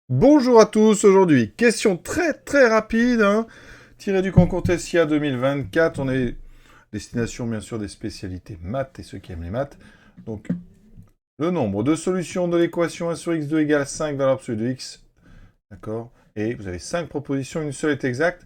Bonjour à tous, aujourd'hui, question très rapide, tirée du concours Tessia 2024. On est destination bien sûr des spécialités maths et ceux qui aiment les maths. Donc, le nombre de solutions de l'équation 1 sur x2 égale 5 valeur absolue de x. D'accord. Et vous avez 5 propositions, une seule est exacte.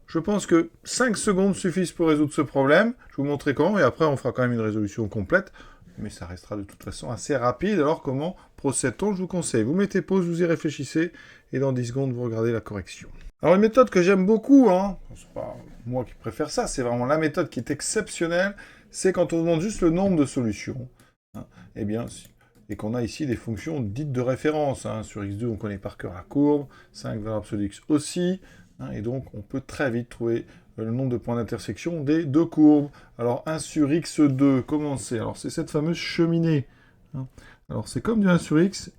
Je pense que 5 secondes suffisent pour résoudre ce problème. Je vais vous montrer comment et après on fera quand même une résolution complète. Mais ça restera de toute façon assez rapide. Alors comment procède-t-on? Je vous conseille. Vous mettez pause, vous y réfléchissez et dans 10 secondes vous regardez la correction. Alors une méthode que j'aime beaucoup, c'est pas moi qui préfère ça, c'est vraiment la méthode qui est exceptionnelle, c'est quand on demande juste le nombre de solutions. Eh bien, et qu'on a ici des fonctions dites de référence. Sur x2, on connaît par cœur la courbe, 5 valeur absolue de x aussi, et donc on peut très vite trouver le nombre de points d'intersection des deux courbes. Alors 1 sur x2, comment c'est? Alors c'est cette fameuse cheminée. Alors c'est comme du 1 sur x,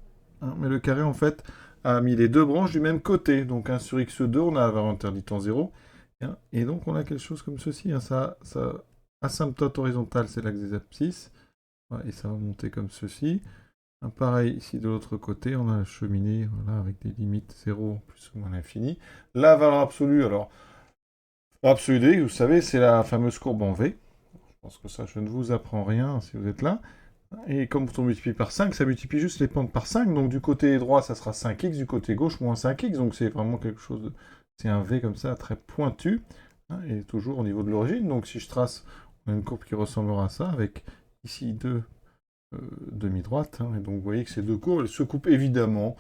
mais le carré en fait a mis les deux branches du même côté. Donc 1 sur x2, on a la valeur interdite en 0. Et donc on a quelque chose comme ceci. Ça asymptote horizontale, c'est l'axe des abscisses. Et ça va monter comme ceci. Pareil, ici de l'autre côté, on a la cheminée, voilà, avec des limites 0 plus ou moins l'infini. La valeur absolue, alors, l'absolue de x, vous savez, c'est la fameuse courbe en V. Je pense que ça, je ne vous apprends rien si vous êtes là. Et comme on multiplie par 5, ça multiplie juste les pentes par 5. Donc du côté droit, ça sera 5x, du côté gauche, moins 5x. Donc c'est vraiment quelque chose de... C'est un V comme ça, très pointu. Et toujours au niveau de l'origine. Donc si je trace, on a une courbe qui ressemblera à ça, avec ici deux demi-droite. Et donc vous voyez que ces deux courbes, elles se coupent évidemment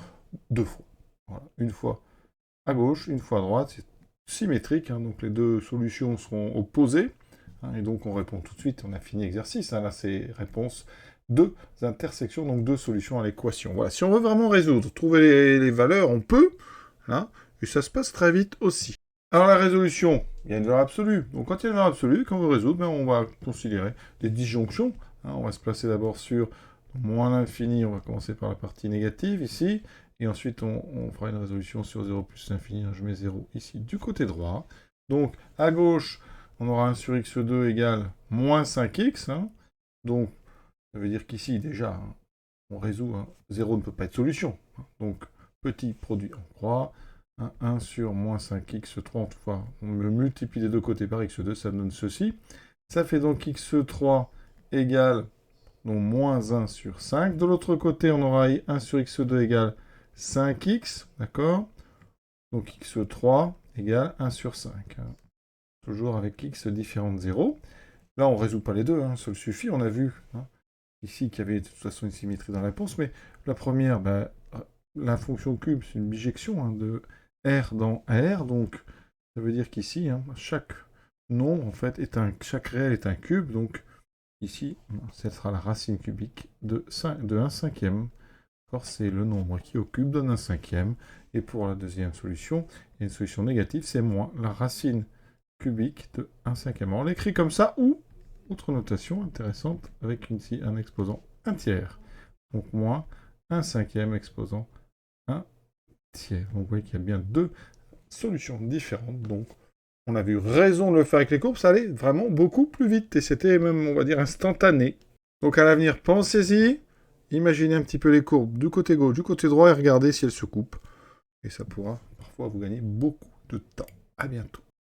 deux fois. Voilà. Une fois à gauche, une fois à droite. C'est symétrique, donc les deux solutions seront opposées. Et donc on répond tout de suite, on a fini l'exercice. Là, c'est réponse deux intersections, donc deux solutions à l'équation. Voilà. Si on veut vraiment résoudre, trouver les valeurs, on peut. Et ça se passe très vite aussi. Alors la résolution, il y a une valeur absolue. Donc quand il y a une valeur absolue, quand on veut résoudre, on va considérer des disjonctions. On va se placer d'abord sur moins l'infini, on va commencer par la partie négative ici, et ensuite on fera une résolution sur 0 plus l'infini, je mets 0 ici du côté droit. Donc à gauche, on aura 1 sur x2 égale moins 5x, donc ça veut dire qu'ici déjà, on résout, 0 ne peut pas être solution. Donc petit produit en croix, 1 sur moins 5x, 3 en tout cas, on me multiplie les deux côtés par x2, ça donne ceci. Ça fait donc x3 égale donc moins 1 sur 5. De l'autre côté, on aura 1 sur x2 égale 5x, d'accord? Donc x3 égale 1 sur 5. Toujours avec x différent de 0. Là, on ne résout pas les deux, ça le suffit. On a vu ici qu'il y avait de toute façon une symétrie dans la réponse, mais la première, la fonction cube, c'est une bijection de R dans R, donc ça veut dire qu'ici, chaque nombre, en fait, chaque réel est un cube, donc ici, ce sera la racine cubique de 1 cinquième. C'est le nombre qui au cube donne 1 cinquième. Et pour la deuxième solution, il y a une solution négative, c'est moins la racine cubique de 1 cinquième. On l'écrit comme ça, ou, autre notation intéressante, avec ici un exposant 1 tiers. Donc moins 1 cinquième exposant 1 tiers. Donc vous voyez qu'il y a bien deux solutions différentes. Donc on avait eu raison de le faire avec les courbes, ça allait vraiment beaucoup plus vite. Et c'était même, on va dire, instantané. Donc à l'avenir, pensez-y. Imaginez un petit peu les courbes du côté gauche, du côté droit et regardez si elles se coupent. Et ça pourra parfois vous gagner beaucoup de temps. À bientôt.